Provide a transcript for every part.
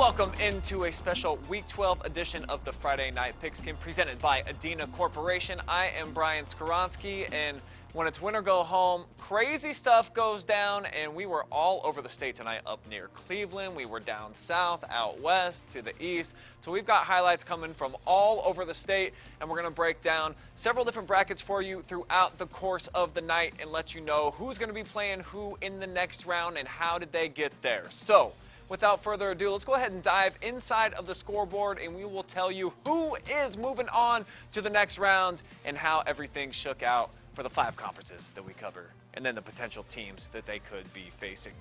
welcome into a special Week 12 edition of the Friday Night Pigskin presented by Adena Corporation. I am Brian Skoronsky, and when it's winter go home, crazy stuff goes down, and we were all over the state tonight, up near Cleveland. We were down south, out west, to the east. So we've got highlights coming from all over the state, and we're going to break down several different brackets for you throughout the course of the night and let you know who's going to be playing who in the next round and how did they get there. So without further ado, let's go ahead and dive inside of the scoreboard, and we will tell you who is moving on to the next round and how everything shook out for the 5 conferences that we cover, and then the potential teams that they could be facing.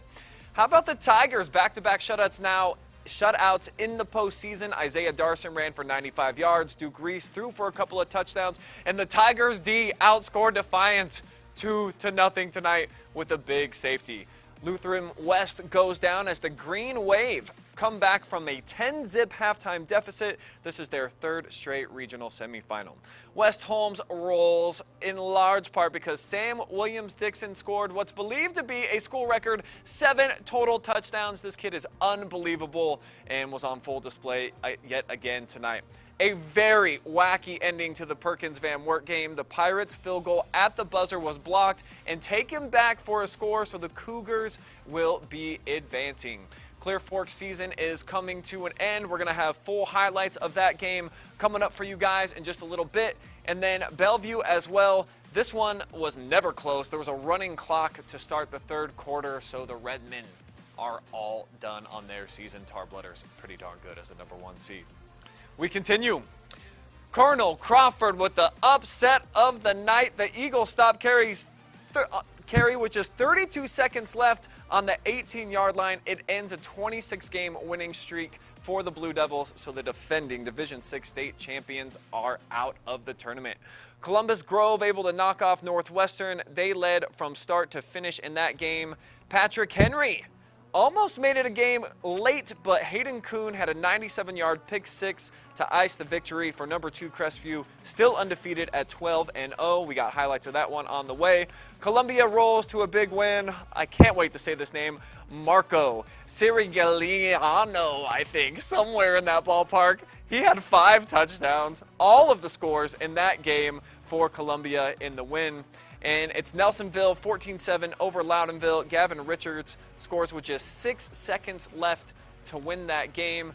How about the Tigers? Back-to-back shutouts in the postseason. Isaiah Darson ran for 95 yards. Duke Reese threw for a couple of touchdowns, and the Tigers D outscored Defiant 2-0 tonight with a big safety. Lutheran West goes down as the Green Wave come back from a 10-zip halftime deficit. This is their 3rd straight regional semifinal. West Holmes rolls in large part because Sam Williams-Dixon scored what's believed to be a school record 7 total touchdowns. This kid is unbelievable and was on full display yet again tonight. A very wacky ending to the Perkins-Van Wert game. The Pirates' field goal at the buzzer was blocked and taken back for a score, so the Cougars will be advancing. Clear Fork's season is coming to an end. We're going to have full highlights of that game coming up for you guys in just a little bit. And then Bellevue as well. This one was never close. There was a running clock to start the 3rd quarter, so the Redmen are all done on their season. Tarblooders pretty darn good as the #1 seed. We continue. Colonel Crawford with the upset of the night. The Eagles stop carry with just 32 seconds left on the 18-yard line. It ends a 26-game winning streak for the Blue Devils, so the defending Division VI state champions are out of the tournament. Columbus Grove able to knock off Northwestern. They led from start to finish in that game. Patrick Henry almost made it a game late, but Hayden Kuhn had a 97-yard pick 6 to ice the victory for #2 Crestview, still undefeated at 12-0. We got highlights of that one on the way. Columbia rolls to a big win. I can't wait to say this name. Marco Sirigliano, I think, somewhere in that ballpark. He had 5 touchdowns, all of the scores in that game for Columbia in the win. And it's Nelsonville 14-7 over Loudonville. Gavin Richards scores with just 6 seconds left to win that game.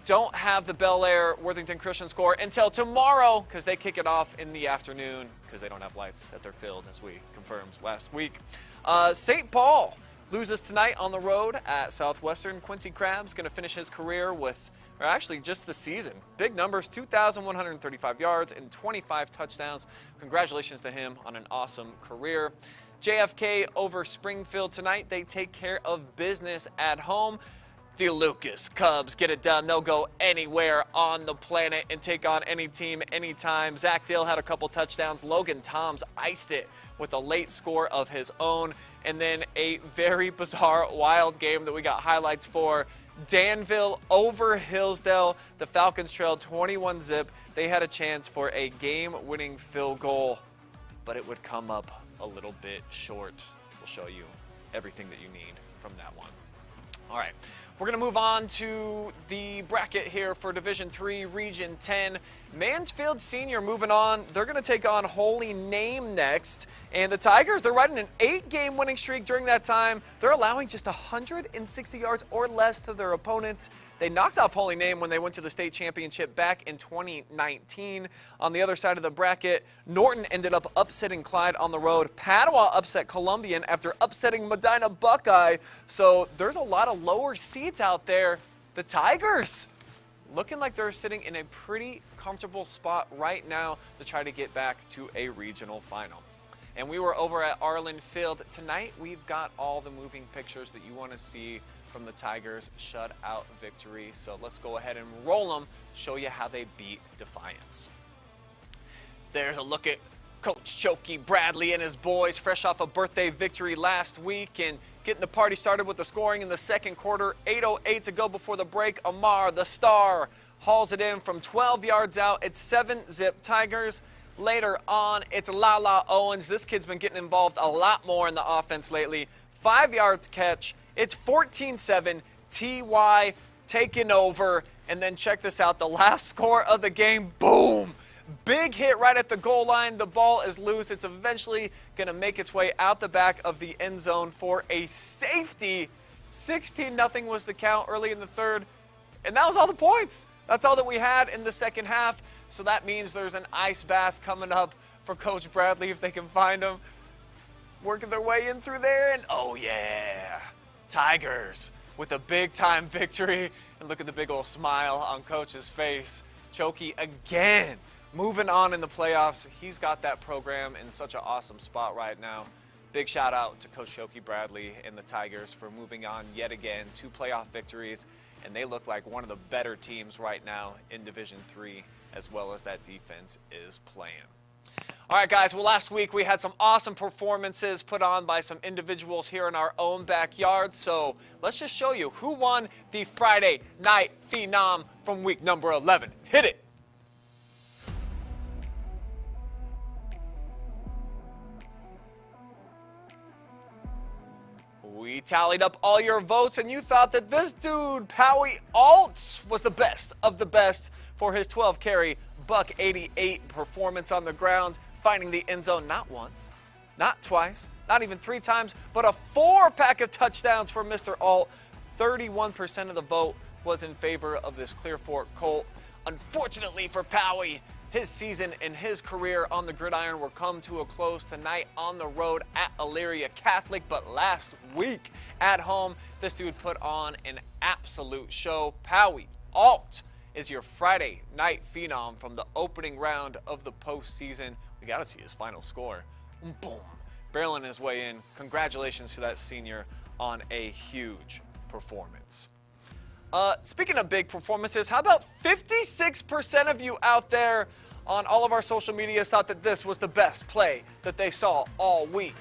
Don't have the Bel Air Worthington Christian score until tomorrow because they kick it off in the afternoon because they don't have lights at their field, as we confirmed last week. St. Paul loses tonight on the road at Southwestern. Quincy Krabs going to finish his career with, or actually just the season, big numbers, 2,135 yards and 25 touchdowns. Congratulations to him on an awesome career. JFK over Springfield tonight. They take care of business at home. The Lucas Cubs get it done. They'll go anywhere on the planet and take on any team, anytime. Zach Dale had a couple touchdowns. Logan Toms iced it with a late score of his own. And then a very bizarre, wild game that we got highlights for. Danville over Hillsdale. The Falcons trailed 21-zip. They had a chance for a game-winning field goal, but it would come up a little bit short. We'll show you everything that you need from that one. All right, we're going to move on to the bracket here for Division III, Region 10. Mansfield Senior moving on. They're going to take on Holy Name next. And the Tigers, they're riding an 8-game winning streak during that time. They're allowing just 160 yards or less to their opponents. They knocked off Holy Name when they went to the state championship back in 2019. On the other side of the bracket, Norton ended up upsetting Clyde on the road. Padua upset Columbian after upsetting Medina Buckeye. So there's a lot of lower seeds out there. The Tigers looking like they're sitting in a pretty comfortable spot right now to try to get back to a regional final. And we were over at Arlen Field. Tonight, we've got all the moving pictures that you want to see from the Tigers' shutout victory. So let's go ahead and roll them, show you how they beat Defiance. There's a look at Coach Chokey Bradley and his boys, fresh off a birthday victory last week and getting the party started with the scoring in the 2nd quarter. 8:08 to go before the break. Amar, the star, hauls it in from 12 yards out. It's 7-zip Tigers. Later on, it's Lala Owens. This kid's been getting involved a lot more in the offense lately. 5 yards catch. It's 14-7. T.Y. taking over. And then check this out, the last score of the game, boom! Big hit right at the goal line. The ball is loose. It's eventually going to make its way out the back of the end zone for a safety. 16-0 was the count early in the third. And that was all the points. That's all that we had in the second half. So that means there's an ice bath coming up for Coach Bradley if they can find him. Working their way in through there. And oh, yeah, Tigers with a big-time victory. And look at the big old smile on Coach's face. Chokey again. Moving on in the playoffs, he's got that program in such an awesome spot right now. Big shout out to Coach Chokey Bradley and the Tigers for moving on yet again, 2 playoff victories, and they look like one of the better teams right now in Division III, as well as that defense is playing. All right, guys, well, last week we had some awesome performances put on by some individuals here in our own backyard, so let's just show you who won the Friday Night Phenom from week number 11. Hit it. We tallied up all your votes, and you thought that this dude, Powie Alt, was the best of the best for his 12-carry, $188 performance on the ground, finding the end zone not once, not twice, not even 3 times, but a 4-pack of touchdowns for Mr. Alt. 31% of the vote was in favor of this Clear Fork Colt. Unfortunately for Powie, his season and his career on the gridiron will come to a close tonight on the road at Elyria Catholic. But last week at home, this dude put on an absolute show. Powie Alt is your Friday Night Phenom from the opening round of the postseason. We got to see his final score. Boom. Barreling his way in. Congratulations to that senior on a huge performance. Speaking of big performances, how about 56% of you out there on all of our social media thought that this was the best play that they saw all week?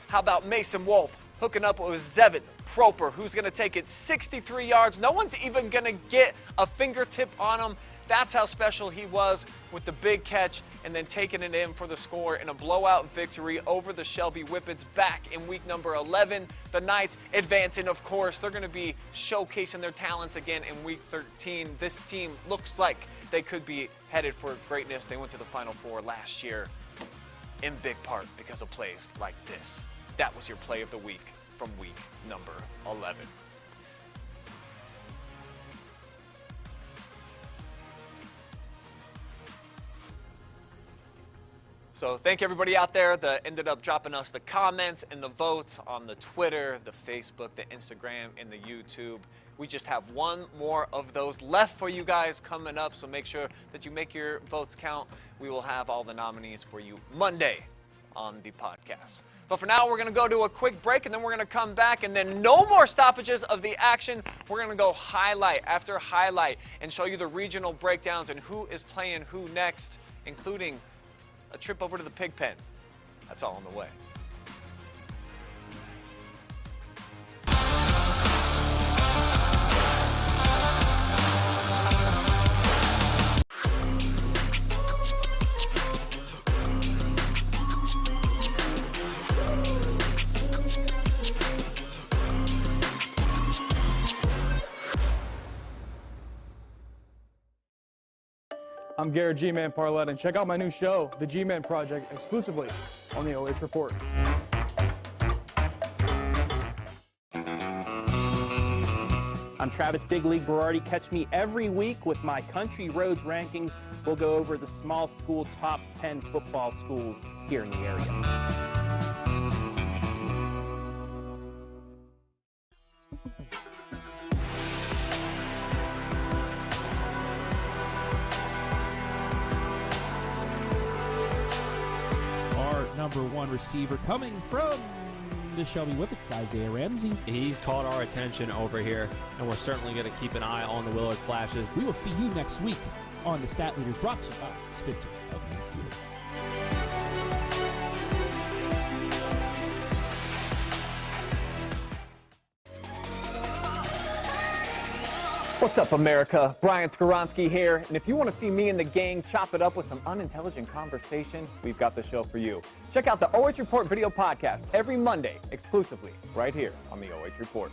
How about Mason Wolf hooking up with Zevin Proper, who's going to take it 63 yards. No one's even going to get a fingertip on him. That's how special he was with the big catch and then taking it in for the score in a blowout victory over the Shelby Whippets back in week number 11. The Knights advancing, of course. They're going to be showcasing their talents again in week 13. This team looks like they could be headed for greatness. They went to the Final Four last year in big part because of plays like this. That was your play of the week from week number 11. So thank everybody out there that ended up dropping us the comments and the votes on the Twitter, the Facebook, the Instagram, and the YouTube. We just have one more of those left for you guys coming up, so make sure that you make your votes count. We will have all the nominees for you Monday on the podcast. But for now, we're going to go to a quick break, and then we're going to come back, and then no more stoppages of the action. We're going to go highlight after highlight and show you the regional breakdowns and who is playing who next, including a trip over to the pig pen. That's all on the way. I'm Garrett G-Man Parlett, and check out my new show, The G-Man Project, exclusively on the OH Report. I'm Travis Big League Berardi. Catch me every week with my Country Roads rankings. We'll go over the small school top 10 football schools here in the area. Number 1 receiver coming from the Shelby Whippets, Isaiah Ramsey. He's caught our attention over here, and we're certainly going to keep an eye on the Willard Flashes. We will see you next week on the Stat Leaders, brought to you by Spitzer of Mansfield. What's up, America? Brian Skoronsky here, and if you want to see me and the gang chop it up with some unintelligent conversation, we've got the show for you. Check out the OH Report video podcast every Monday, exclusively right here on the OH Report.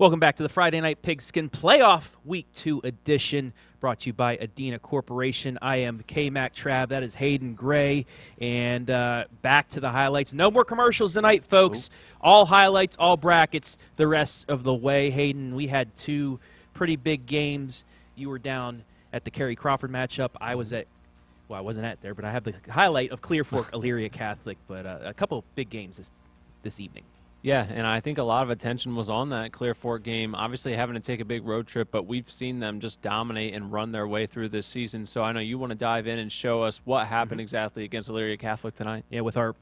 Welcome back to the Friday Night Pigskin Playoff Week 2 edition, brought to you by Adena Corporation. I am K-Mac Trav. That is Hayden Gray. And back to the highlights. No more commercials tonight, folks. All highlights, all brackets, the rest of the way. Hayden, we had 2 pretty big games. You were down at the Kerry Crawford matchup. I was at, well, I wasn't at there, but I have the highlight of Clear Fork Elyria Catholic. But a couple big games this evening. Yeah, and I think a lot of attention was on that Clear Fork game. Obviously having to take a big road trip, but we've seen them just dominate and run their way through this season. So I know you want to dive in and show us what happened exactly against Elyria Catholic tonight. Yeah, with our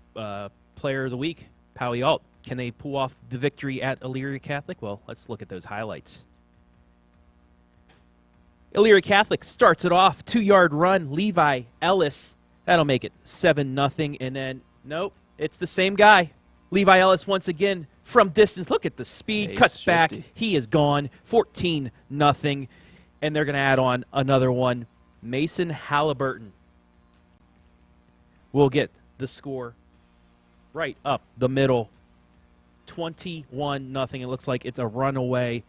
player of the week, Powie Alt. Can they pull off the victory at Elyria Catholic? Well, let's look at those highlights. Elyria Catholic starts it off, 2-yard run. Levi Ellis, that'll make it 7-0. And then, nope, it's the same guy. Levi Ellis once again from distance. Look at the speed. Cuts back. He is gone. 14-0. And they're going to add on another one. Mason Halliburton will get the score right up the middle. 21-0. It looks like it's a runaway.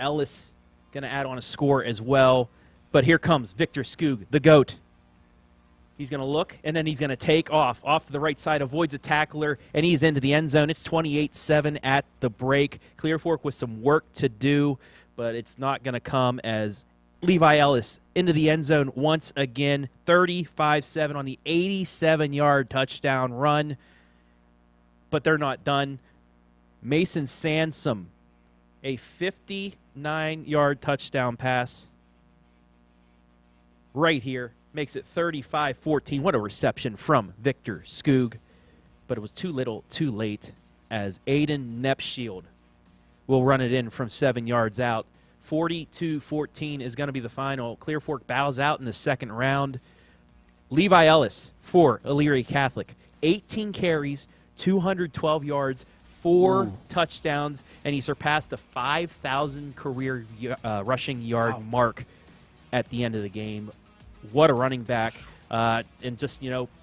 Ellis going to add on a score as well. But here comes Victor Skoog, the GOAT. He's going to look, and then he's going to take off to the right side, avoids a tackler, and he's into the end zone. It's 28-7 at the break. Clear Fork with some work to do, but it's not going to come as Levi Ellis into the end zone once again. 35-7 on the 87-yard touchdown run, but they're not done. Mason Sansom, a 59-yard touchdown pass right here. Makes it 35-14. What a reception from Victor Skoog. But it was too little, too late, as Aiden Nepshield will run it in from 7 yards out. 42-14 is going to be the final. Clear Fork bows out in the second round. Levi Ellis for Elyria Catholic. 18 carries, 212 yards, 4 touchdowns, and he surpassed the 5,000 career rushing yard mark at the end of the game. What a running back. And just,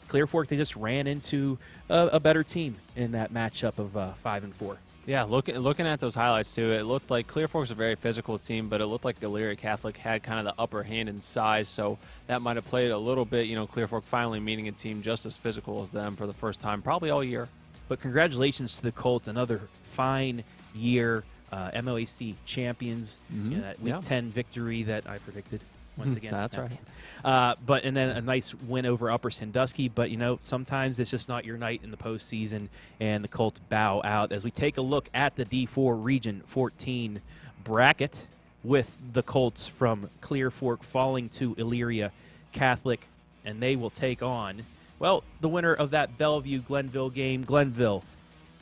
Clear Fork, they just ran into a better team in that matchup of 5 and 4. Yeah, looking at those highlights, too, it looked like Clear Fork's a very physical team, but it looked like Elyria Catholic had kind of the upper hand in size, so that might have played a little bit, Clear Fork finally meeting a team just as physical as them for the first time, probably all year. But congratulations to the Colts, another fine year, MOAC champions, that Week 10 victory that I predicted. Once again. That's right. And then a nice win over Upper Sandusky. But, sometimes it's just not your night in the postseason, and the Colts bow out. As we take a look at the D4 Region 14 bracket with the Colts from Clear Fork falling to Elyria Catholic, and they will take on, well, the winner of that Bellevue-Glenville game, Glenville,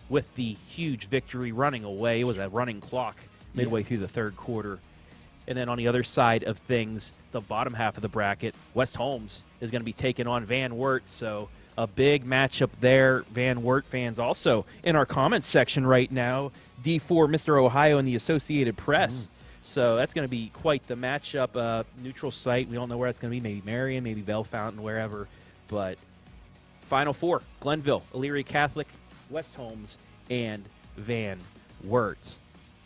with the huge victory running away. It was a running clock midway through the third quarter. And then on the other side of things, the bottom half of the bracket, West Holmes is going to be taking on Van Wert. So a big matchup there. Van Wert fans also in our comments section right now. D4 Mr. Ohio and the Associated Press. So that's going to be quite the matchup. Neutral site. We don't know where it's going to be. Maybe Marion, maybe Bell Fountain, wherever. But Final Four, Glenville, Elyria Catholic, West Holmes, and Van Wert.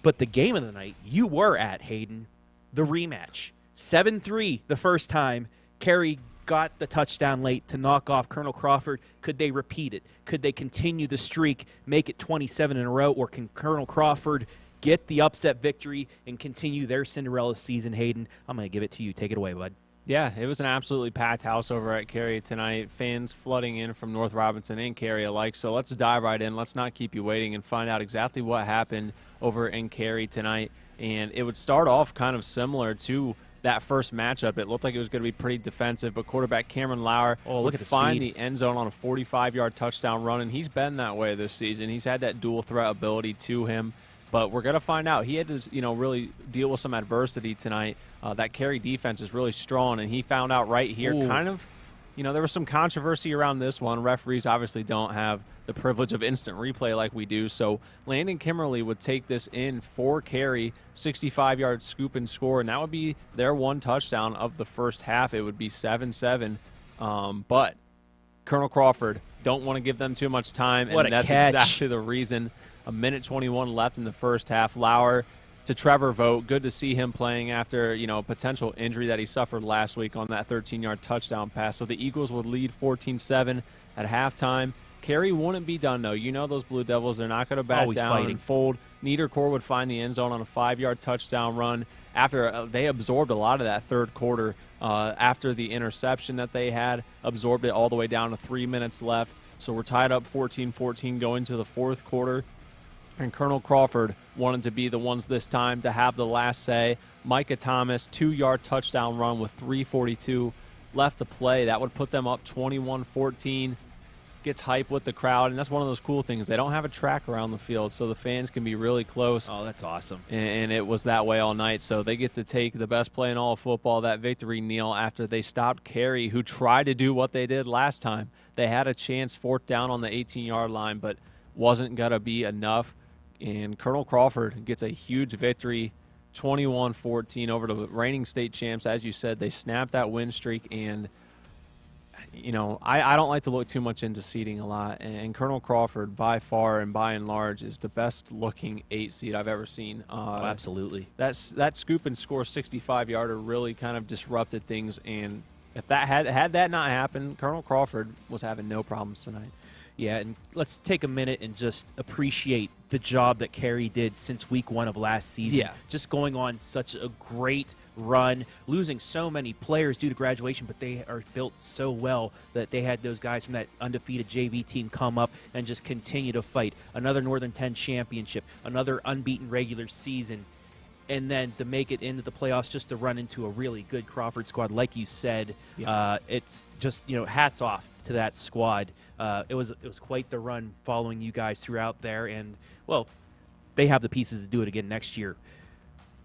But the game of the night you were at, Hayden, the rematch. 7-3 the first time. Kerry got the touchdown late to knock off Colonel Crawford. Could they repeat it? Could they continue the streak, make it 27 in a row, or can Colonel Crawford get the upset victory and continue their Cinderella season, Hayden? I'm going to give it to you. Take it away, bud. Yeah, it was an absolutely packed house over at Kerry tonight. Fans flooding in from North Robinson and Kerry alike. So let's dive right in. Let's not keep you waiting and find out exactly what happened over in Kerry tonight. And it would start off kind of similar to that first matchup. It looked like it was going to be pretty defensive, but quarterback Cameron Lauer would find the end zone on a 45-yard touchdown run, and he's been that way this season. He's had that dual threat ability to him, but we're going to find out. He had to, really deal with some adversity tonight. That Kerry defense is really strong, and he found out right here kind of, there was some controversy around this one. Referees obviously don't have the privilege of instant replay like we do. So Landon Kimmerly would take this in for Kerry, 65-yard scoop and score, and that would be their one touchdown of the first half. It would be 7-7. But Colonel Crawford don't want to give them too much time, and that's exactly the reason A minute 21 left in the first half. Lauer to Trevor Vogt. Good to see him playing after, a potential injury that he suffered last week on that 13-yard touchdown pass. So the Eagles would lead 14-7 at halftime. Carey wouldn't be done, though. Those Blue Devils, they're not going to back Always down fighting. and fold. Niedercore would find the end zone on a 5-yard touchdown run after they absorbed a lot of that third quarter after the interception that they had, absorbed it all the way down to 3 minutes left. So we're tied up 14-14 going to the fourth quarter. And Colonel Crawford wanted to be the ones this time to have the last say. Micah Thomas, 2-yard touchdown run with 3:42 left to play. That would put them up 21-14. Gets hype with the crowd, and that's one of those cool things. They don't have a track around the field, so the fans can be really close. Oh, that's awesome. And it was that way all night, so they get to take the best play in all of football, that victory kneel, after they stopped Carey, who tried to do what they did last time. They had a chance, fourth down on the 18-yard line, but wasn't going to be enough. And Colonel Crawford gets a huge victory, 21-14 over the reigning state champs. As you said, they snapped that win streak, and I don't like to look too much into seeding a lot, and Colonel Crawford by far and by and large is the best looking 8 seed I've ever seen. Absolutely. That scoop and score 65-yarder really kind of disrupted things, and if that had that not happened, Colonel Crawford was having no problems tonight. Yeah, and let's take a minute and just appreciate the job that Carey did since week 1 of last season. Yeah. Just going on such a great run, losing so many players due to graduation, but they are built so well that they had those guys from that undefeated JV team come up and just continue to fight. Another Northern 10 championship, another unbeaten regular season, and then to make it into the playoffs, just to run into a really good Crawford squad. Like you said, it's just, hats off to that squad. It was quite the run following you guys throughout there, and, well, they have the pieces to do it again next year.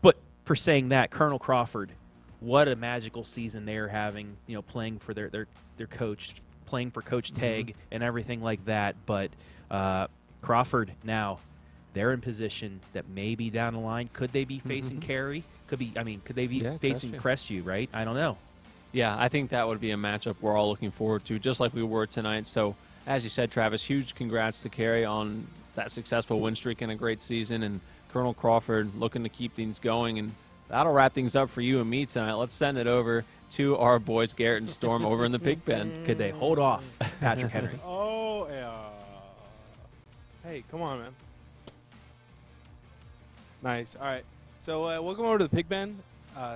But for saying that, Colonel Crawford, what a magical season they're having, playing for their coach, playing for Coach Tagg and everything like that. But Crawford now, they're in position that maybe down the line, could they be facing Carey? Could they be facing Crestview, right? I don't know. Yeah, I think that would be a matchup we're all looking forward to, just like we were tonight. So, as you said, Travis, huge congrats to Carey on that successful win streak and a great season, and Colonel Crawford looking to keep things going, and that'll wrap things up for you and me tonight. Let's send it over to our boys, Garrett and Storm, over in the pig pen. Could they hold off Patrick Henry? Oh, yeah. Hey, come on, man. Nice. All right. So welcome over to the pig pen.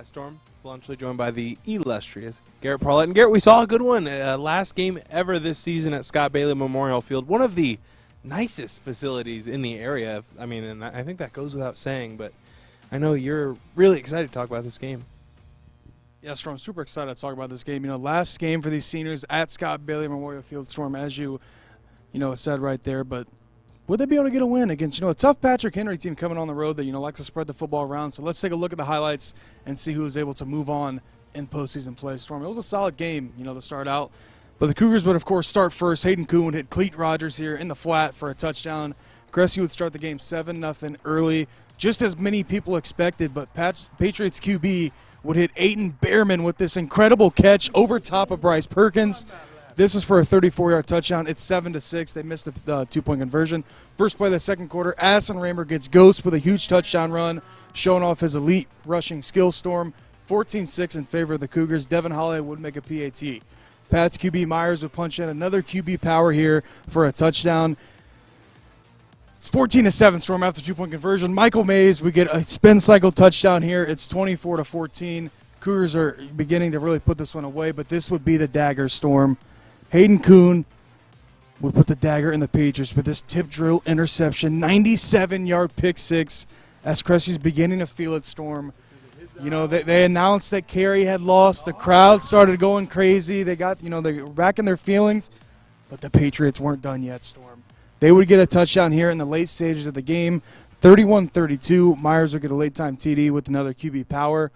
Storm Blunchley, joined by the illustrious Garrett Parlett. And Garrett, we saw a good one. Last game ever this season at Scott Bailey Memorial Field. One of the nicest facilities in the area. I mean, and I think that goes without saying, but I know you're really excited to talk about this game. Yeah, Storm, super excited to talk about this game. Last game for these seniors at Scott Bailey Memorial Field. Storm, as you said right there, but would they be able to get a win against, a tough Patrick Henry team coming on the road that, likes to spread the football around? So let's take a look at the highlights and see who was able to move on in postseason play. Storm, it was a solid game, to start out. But the Cougars would, of course, start first. Hayden Kuhn would hit Cleet Rogers here in the flat for a touchdown. Crestview would start the game 7-0 early, just as many people expected. But Patriots QB would hit Aiden Behrman with this incredible catch over top of Bryce Perkins. This is for a 34-yard touchdown. It's 7-6. They missed the two-point conversion. First play of the second quarter, Addison Raymer gets ghost with a huge touchdown run, showing off his elite rushing skill. Storm 14-6 in favor of the Cougars. Devin Holloway would make a PAT. Pats QB Myers would punch in another QB power here for a touchdown. It's 14-7 Storm after two-point conversion. Michael Mays would get a spin cycle touchdown here. It's 24-14. Cougars are beginning to really put this one away, but this would be the dagger, Storm. Hayden Kuhn would put the dagger in the Patriots with this tip drill interception, 97-yard pick six, as Crestview's beginning to feel it, Storm. They announced that Carey had lost. The crowd started going crazy. They got, they were back in their feelings, but the Patriots weren't done yet, Storm. They would get a touchdown here in the late stages of the game, 31-32. Myers would get a late-time TD with another QB power.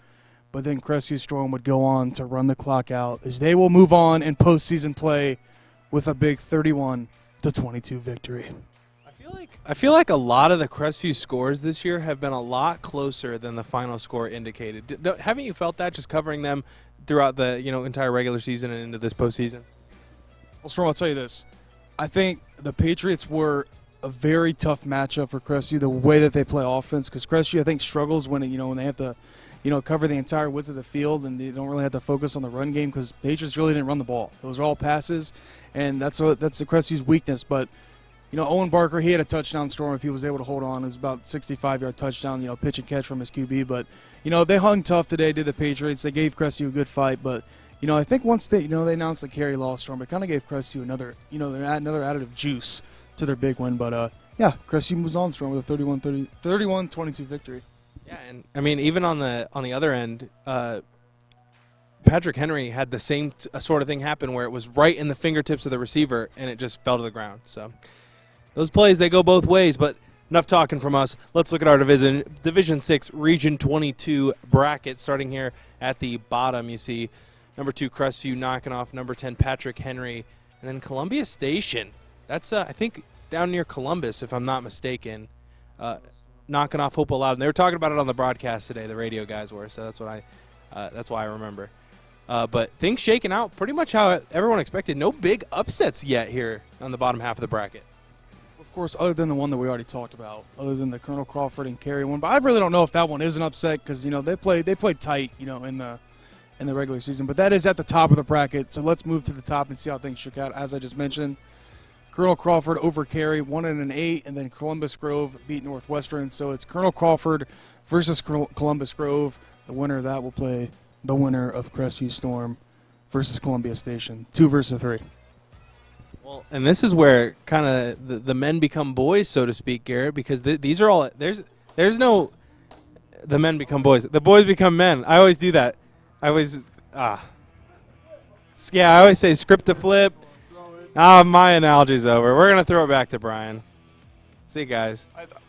But then Crestview Storm would go on to run the clock out as they will move on in postseason play with a big 31-22 victory. I feel like a lot of the Crestview scores this year have been a lot closer than the final score indicated. Haven't you felt that just covering them throughout the entire regular season and into this postseason? Well, Storm, I'll tell you this. I think the Patriots were a very tough matchup for Crestview, the way that they play offense, because Crestview, I think, struggles when they have to, cover the entire width of the field, and they don't really have to focus on the run game because Patriots really didn't run the ball. Those are all passes, and that's the Crestview's weakness. But Owen Barker, he had a touchdown storm if he was able to hold on. It was about 65-yard touchdown, pitch and catch from his QB. But they hung tough today, did the Patriots. They gave Crestview a good fight, but I think once they they announced the Carey Law storm, it kind of gave Crestview another additive juice to their big win. But Crestview moves on strong with a 31-22 victory. Yeah, and I mean, even on the other end, Patrick Henry had the same sort of thing happen where it was right in the fingertips of the receiver and it just fell to the ground. So those plays, they go both ways. But enough talking from us. Let's look at our Division 6 Region 22 bracket. Starting here at the bottom, you see number 2 Crestview knocking off number 10 Patrick Henry, and then Columbia Station. That's I think down near Columbus, if I'm not mistaken. Knocking off Hope Aloud. And they were talking about it on the broadcast today, the radio guys were, so that's why I remember. But things shaking out pretty much how everyone expected. No big upsets yet here on the bottom half of the bracket. Of course, other than the one that we already talked about, other than the Colonel Crawford and Carey one. But I really don't know if that one is an upset because, they played tight, in the regular season. But that is at the top of the bracket, so let's move to the top and see how things shook out. As I just mentioned, Colonel Crawford over Carey, 1-8, and then Columbus Grove beat Northwestern. So it's Colonel Crawford versus Columbus Grove. The winner of that will play the winner of Crestview Storm versus Columbia Station, 2 versus 3. Well, and this is where kind of the men become boys, so to speak, Garrett, because these are all there's no the men become boys, the boys become men. I always do that. I always say script to flip. My analogy's over. We're going to throw it back to Brian. See you guys.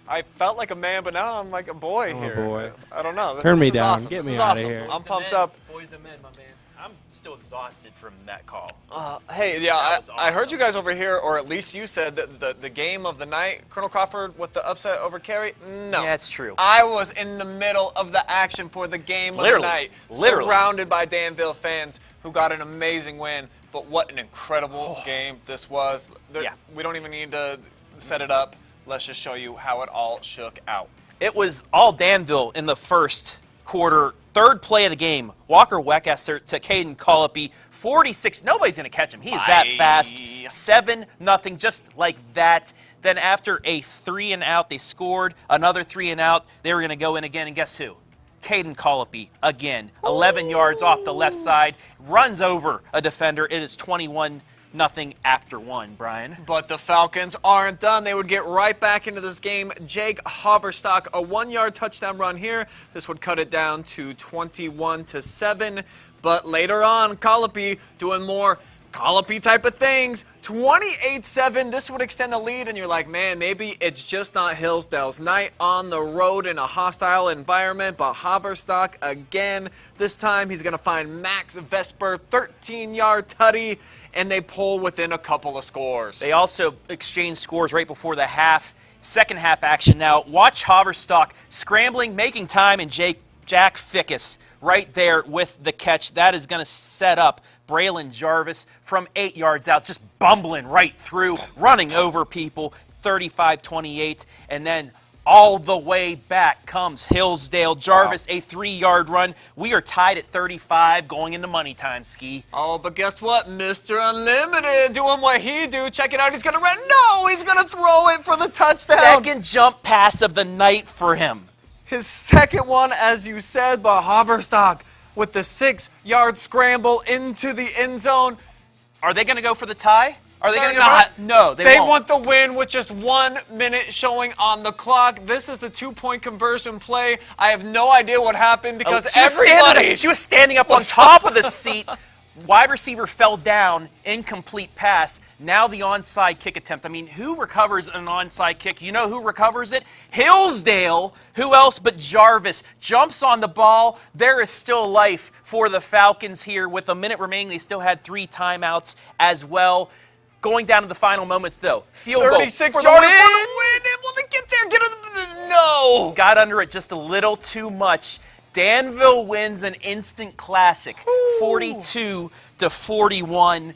I felt like a man, but now I'm like a boy here. A boy. I don't know. Turn me This is down. awesome. Get This me is out of awesome. here. I'm pumped up. Boys and men, my man. I'm still exhausted from that call. Hey, That was I heard awesome. you guys over here, or at least you said that the game of the night, Colonel Crawford with the upset over Carey. No, Yeah, it's true. I was in the middle of the action for the game of the Literally. night, Literally. surrounded by Danville fans who got an amazing win. But what an incredible game this was. Yeah. We don't even need to set it up. Let's just show you how it all shook out. It was all Danville in the first quarter. Third play of the game, Walker Weckesser to Caden Colopy, 46. Nobody's going to catch him. He is that fast. 7-0, just like that. Then after a 3-and-out, they scored another 3-and-out. They were going to go in again, and guess who? Caden Colopy again, 11 yards off the left side, runs over a defender. It is 21-0 after 1, Brian. But the Falcons aren't done. They would get right back into this game. Jake Haverstock, a 1-yard touchdown run here. This would cut it down to 21-7. But later on, Colopy doing more Colopy type of things. 28-7. This would extend the lead, and you're like, man, maybe it's just not Hillsdale's night on the road in a hostile environment. But Haverstock again. This time he's going to find Max Vesper, 13-yard tutty, and they pull within a couple of scores. They also exchanged scores right before the half. Second half action now. Watch Haverstock scrambling, making time, and Jack Fickus right there with the catch. That is going to set up Braylon Jarvis from 8 yards out, just bumbling right through, running over people, 35-28. And then all the way back comes Hillsdale. Jarvis, a 3-yard run. We are tied at 35 going into money time, Ski. Oh, but guess what? Mr. Unlimited doing what he do. Check it out. He's going to run. No, he's going to throw it for the touchdown. Second jump pass of the night for him. His second one, as you said, but Haverstock with the 6-yard scramble into the end zone. Are they going to go for the tie? Are they They're going to not. No, They won't. want the win with just 1 minute showing on the clock. This is the 2-point conversion play. I have no idea what happened because she was standing up on top of the seat. Wide receiver fell down, incomplete pass. Now the onside kick attempt. I mean, who recovers an onside kick? You know who recovers it? Hillsdale. Who else but Jarvis jumps on the ball. There is still life for the Falcons here. With a minute remaining, they still had 3 timeouts as well. Going down to the final moments, though. Field goal 36 for the yarder win. for the win. Will they get there? No. Got under it just a little too much. Danville wins an instant classic, 42-41.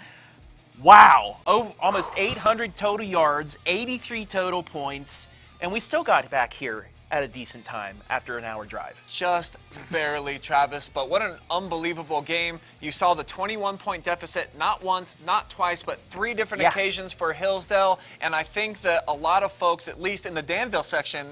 Wow. Almost 800 total yards, 83 total points, and we still got back here at a decent time after an hour drive. Just barely, Travis, but what an unbelievable game. You saw the 21-point deficit not once, not twice, but 3 different occasions for Hillsdale, and I think that a lot of folks, at least in the Danville section,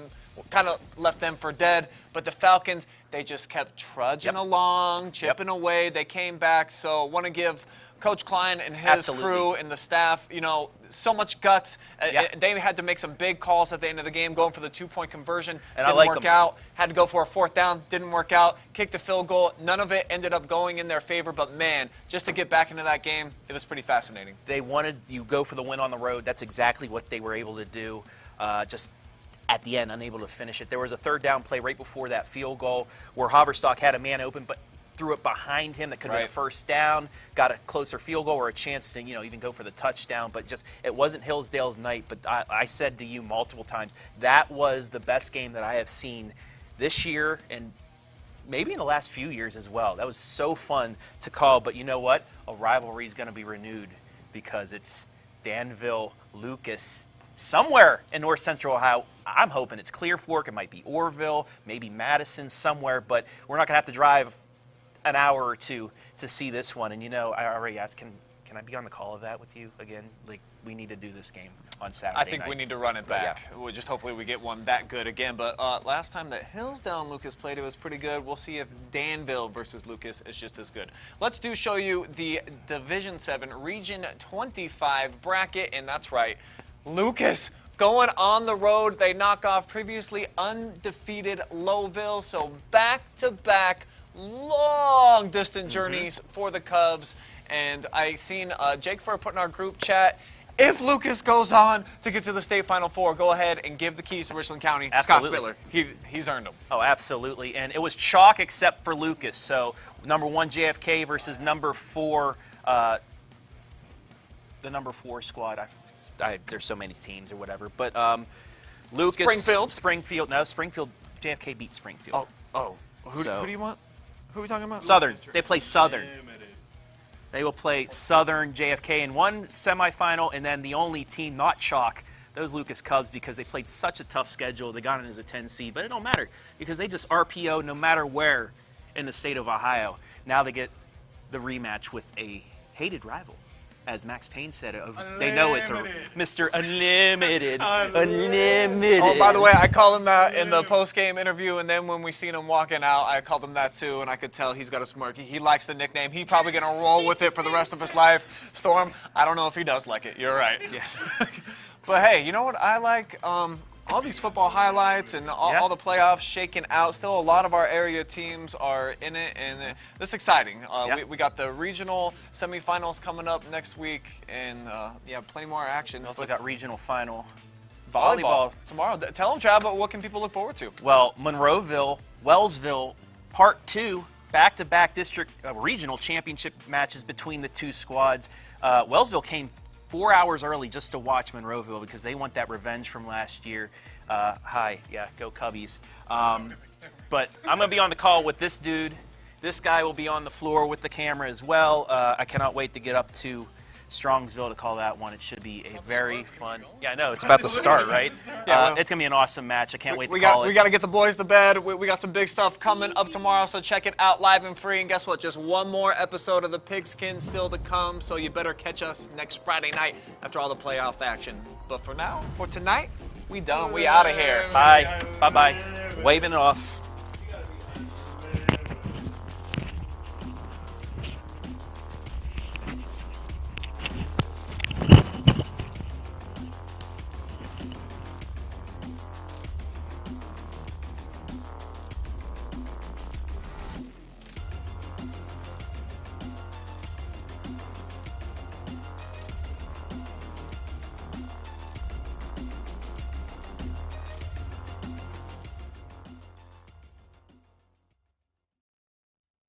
kind of left them for dead, but the Falcons, they just kept trudging along, chipping away. They came back, so want to give Coach Klein and his crew and the staff, you know, so much guts. They had to make some big calls at the end of the game, going for the 2-point conversion. And didn't work out. Had to go for a 4th down. Didn't work out. Kicked the field goal. None of it ended up going in their favor. But, man, just to get back into that game, it was pretty fascinating. They wanted you go for the win on the road. That's exactly what they were able to do. Just at the end, unable to finish it. There was a 3rd down play right before that field goal where Haverstock had a man open, but threw it behind him. That could have been a 1st down, got a closer field goal or a chance to, you know, even go for the touchdown. But just, it wasn't Hillsdale's night. But I said to you multiple times, that was the best game that I have seen this year and maybe in the last few years as well. That was so fun to call. But you know what? A rivalry is going to be renewed because it's Danville, Lucas, somewhere in North Central Ohio. I'm hoping it's Clear Fork. It might be Orville, maybe Madison, somewhere. But we're not going to have to drive an hour or 2 to see this one. And, you know, I already asked, can I be on the call of that with you again? Like, we need to do this game on Saturday I think we need to run it back. We'll just hopefully we get one that good again. But last time that Hillsdale and Lucas played, it was pretty good. We'll see if Danville versus Lucas is just as good. Let's show you the Division 7 Region 25 bracket. And that's right, Lucas going on the road. They knock off previously undefeated Lowville. So back-to-back long distance journeys for the Cubs. And I seen Jake Furr put in our group chat, if Lucas goes on to get to the state Final Four, go ahead and give the keys to Richland County to Scott Spitler. He's earned them. Oh, absolutely. And it was chalk except for Lucas. So number 1 JFK versus number 4 the number 4 squad. There's so many teams or whatever. But Lucas. Springfield. No, Springfield. JFK beat Springfield. Who do you want? Who are we talking about? Southern. They play Southern. They will play Southern, JFK in one semifinal, and then the only team not chalk, those Lucas Cubs, because they played such a tough schedule. They got in as a 10 seed, but it don't matter because they just RPO no matter where in the state of Ohio. Now they get the rematch with a hated rival. As Max Payne said, they know it's a Mr. Unlimited. Unlimited. Oh, by the way, I called him that in the post-game interview, and then when we seen him walking out, I called him that too, and I could tell he's got a smirk. He likes the nickname. He's probably going to roll with it for the rest of his life. Storm, I don't know if he does like it. You're right. Yes. But, hey, you know what I like? All these football highlights and all the playoffs shaking out. Still, a lot of our area teams are in it, and it's exciting. We got the regional semifinals coming up next week, and plenty more action. We also got regional final volleyball tomorrow. Tell them, Trav, what can people look forward to? Well, Monroeville, Wellsville, Part 2, back-to-back district regional championship matches between the two squads. Wellsville came 4 hours early just to watch Monroeville because they want that revenge from last year. Go Cubbies. But I'm going to be on the call with this dude. This guy will be on the floor with the camera as well. I cannot wait to get up to Strongsville to call that one. It should be a very fun. Yeah, I know. It's about to start, right? It's going to be an awesome match. I can't wait to call it. We got to get the boys to bed. We got some big stuff coming up tomorrow, so check it out live and free. And guess what? Just one more episode of the Pigskin still to come, so you better catch us next Friday night after all the playoff action. But for now, for tonight, we done. We out of here. Bye. Bye-bye. Waving it off.